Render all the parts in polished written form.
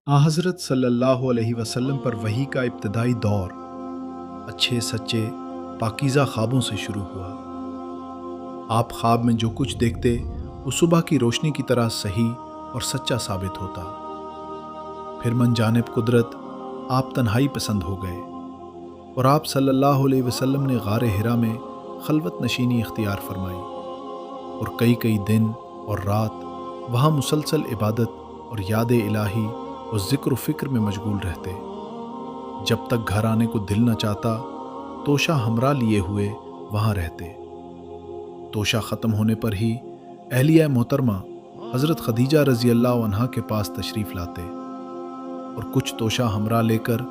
हज़रत सल्लल्लाहु अलैहि वसल्लम पर वही का इब्तदाई दौर अच्छे सच्चे पाकीज़ा ख्वाबों से शुरू हुआ। आप ख्वाब में जो कुछ देखते वो सुबह की रोशनी की तरह सही और सच्चा साबित होता। फिर मन जानिब कुदरत आप तन्हाई पसंद हो गए और आप सल्लल्लाहु अलैहि वसल्लम ने गारे हिरा में खलवत नशीनी इख्तियार फरमाई और कई कई दिन और रात वहाँ मुसलसल इबादत और याद इलाही और ज़िक्र फ़िक्र में मशगूल रहते। जब तक घर आने को दिल न चाहता तोशा हमरा लिए हुए वहाँ रहते। तोशा ख़त्म होने पर ही अहलिया मोहतरमा हज़रत खदीजा रज़ी अल्लाह अन्हा के पास तशरीफ़ लाते और कुछ तोशा हमरा लेकर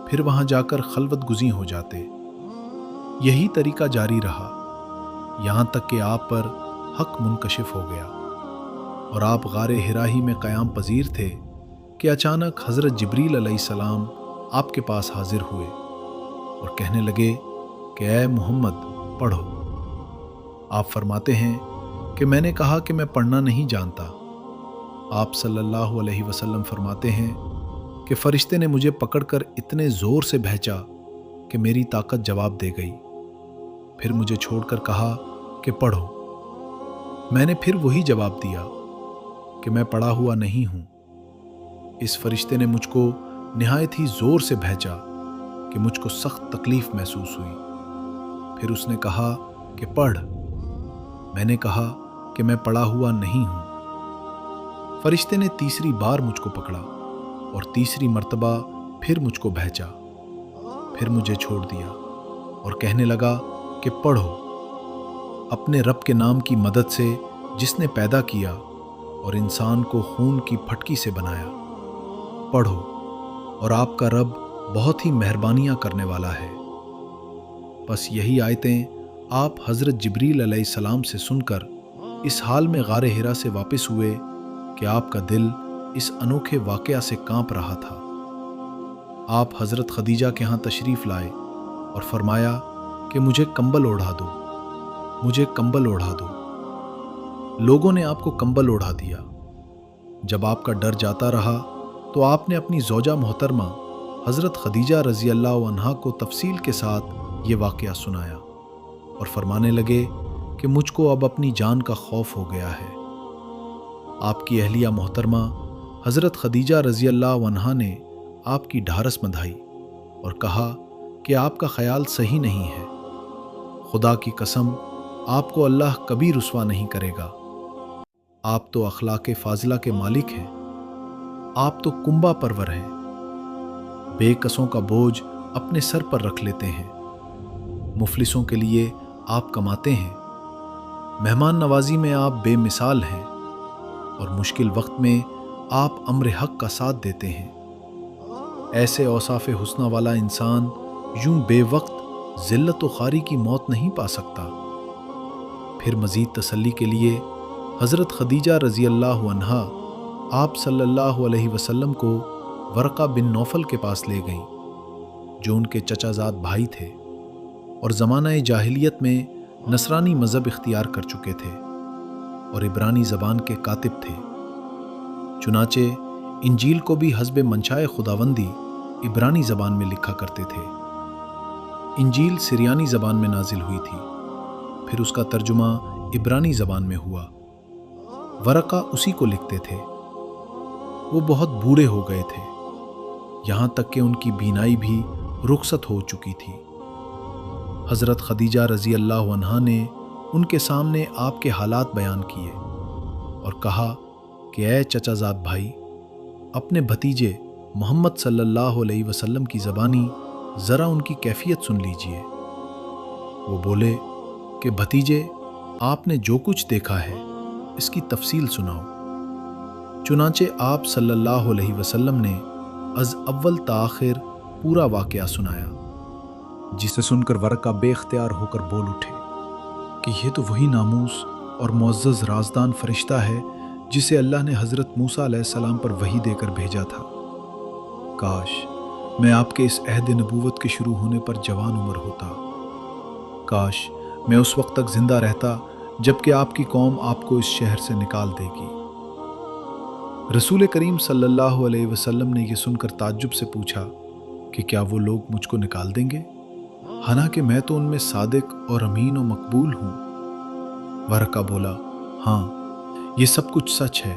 फिर वहाँ जाकर खलवत गुज़ी हो जाते। यही तरीका जारी रहा यहाँ तक कि आप पर हक मुनकशिफ हो गया और आप गारे हिरा ही में क़याम पजीर थे कि अचानक हज़रत जिब्रील अलैहिस्सलाम आपके पास हाजिर हुए और कहने लगे कि ऐ मोहम्मद पढ़ो। आप फरमाते हैं कि मैंने कहा कि मैं पढ़ना नहीं जानता। आप सल्लल्लाहु अलैहि वसल्लम फरमाते हैं कि फ़रिश्ते ने मुझे पकड़कर इतने ज़ोर से भैंचा कि मेरी ताकत जवाब दे गई। फिर मुझे छोड़कर कहा कि पढ़ो। मैंने फिर वही जवाब दिया कि मैं पढ़ा हुआ नहीं हूँ। इस फरिश्ते ने मुझको निहायत ही ज़ोर से भैंचा कि मुझको सख्त तकलीफ़ महसूस हुई। फिर उसने कहा कि पढ़। मैंने कहा कि मैं पढ़ा हुआ नहीं हूँ। फरिश्ते ने तीसरी बार मुझको पकड़ा और तीसरी मर्तबा फिर मुझको भैंचा। फिर मुझे छोड़ दिया और कहने लगा कि पढ़ो। अपने रब के नाम की मदद से जिसने पैदा किया और इंसान को खून की फटकी से बनाया, पढ़ो और आपका रब बहुत ही मेहरबानियाँ करने वाला है। बस यही आयतें आप हज़रत जिब्रील अलैहिस्सलाम से सुनकर इस हाल में गारे हिरा से वापस हुए कि आपका दिल इस अनोखे वाक़या से कांप रहा था। आप हज़रत खदीजा के यहाँ तशरीफ़ लाए और फरमाया कि मुझे कंबल ओढ़ा दो, मुझे कंबल ओढ़ा दो। लोगों ने आपको कंबल ओढ़ा दिया। जब आपका डर जाता रहा तो आपने अपनी ज़ौजा मोहतरमा हज़रत खदीजा रज़ी अल्लाह अन्हा को तफसील के साथ ये वाक़या सुनाया और फरमाने लगे कि मुझको अब अपनी जान का खौफ हो गया है। आपकी अहलिया मोहतरमा हज़रत खदीजा रज़ी अल्लाह अन्हा ने आपकी ढारस बंधाई और कहा कि आपका ख़याल सही नहीं है। खुदा की कसम आपको अल्लाह कभी रुस्वा नहीं करेगा। आप तो अखलाक़ फ़ाज़िला के मालिक हैं। आप तो कुंबा परवर हैं। बेकसों का बोझ अपने सर पर रख लेते हैं। मुफलिसों के लिए आप कमाते हैं। मेहमान नवाजी में आप बेमिसाल हैं और मुश्किल वक्त में आप अम्र हक का साथ देते हैं। ऐसे औसाफ़े हुस्ना वाला इंसान यूं बेवक्त ज़िल्लत व ख़ारी की मौत नहीं पा सकता। फिर मज़ीद तसल्ली के लिए हज़रत खदीजा रज़ी अल्लाह अन्हा आप सल्लल्लाहु अलैहि वसल्लम को वरक़ा बिन नौफल के पास ले गईं, जो उनके चचाज़ाद भाई थे और ज़माना जाहिलियत में नसरानी मज़हब इख्तियार कर चुके थे और इब्रानी ज़बान के कातिब थे। चुनाचे इंजील को भी हस्ब मंशाए खुदावंदी इब्रानी ज़बान में लिखा करते थे। इंजील सिरियानी ज़बान में नाजिल हुई थी, फिर उसका तर्जुमा इब्रानी ज़बान में हुआ। वरक़ा उसी को लिखते थे। वो बहुत बूढ़े हो गए थे, यहाँ तक कि उनकी बीनाई भी रुखसत हो चुकी थी। हज़रत खदीजा रज़ी अल्लाह अन्हा ने उनके सामने आपके हालात बयान किए और कहा कि ऐ चचाज़ाद भाई, अपने भतीजे मोहम्मद सल्लल्लाहु अलैहि वसल्लम की ज़बानी ज़रा उनकी कैफियत सुन लीजिए। वो बोले कि भतीजे, आपने जो कुछ देखा है इसकी तफसील सुनाओ। चुनाचे आप सल्लल्लाहु अलैहि वसल्लम ने अज़ अव्वल ताख़िर पूरा वाक़या सुनाया, जिसे सुनकर वरक़ा बेख्तियार होकर बोल उठे कि ये तो वही नामूस और मुअज़्ज़ज़ राज़दान फ़रिश्ता है जिसे अल्लाह ने हज़रत मूसा अलैहिस्सलाम पर वही देकर भेजा था। काश मैं आपके इस अहद नबूवत के शुरू होने पर जवान उम्र होता। काश मैं उस वक्त तक ज़िंदा रहता जबकि आपकी कौम आपको इस शहर से निकाल देगी। रसूल करीम सल्लल्लाहु अलैहि वसल्लम ने यह सुनकर ताज्जुब से पूछा कि क्या वो लोग मुझको निकाल देंगे, हालांकि मैं तो उनमें सादिक और अमीन और मकबूल हूँ। वरका बोला, हाँ ये सब कुछ सच है,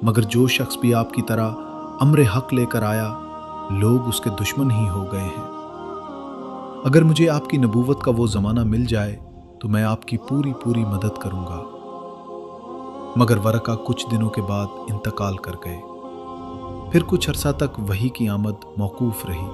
मगर जो शख्स भी आपकी तरह अम्र हक लेकर आया, लोग उसके दुश्मन ही हो गए हैं। अगर मुझे आपकी नबूवत का वो ज़माना मिल जाए तो मैं आपकी पूरी पूरी मदद करूँगा। मगर वरका कुछ दिनों के बाद इंतकाल कर गए। फिर कुछ अरसा तक वही की आमद मौकूफ़ रही।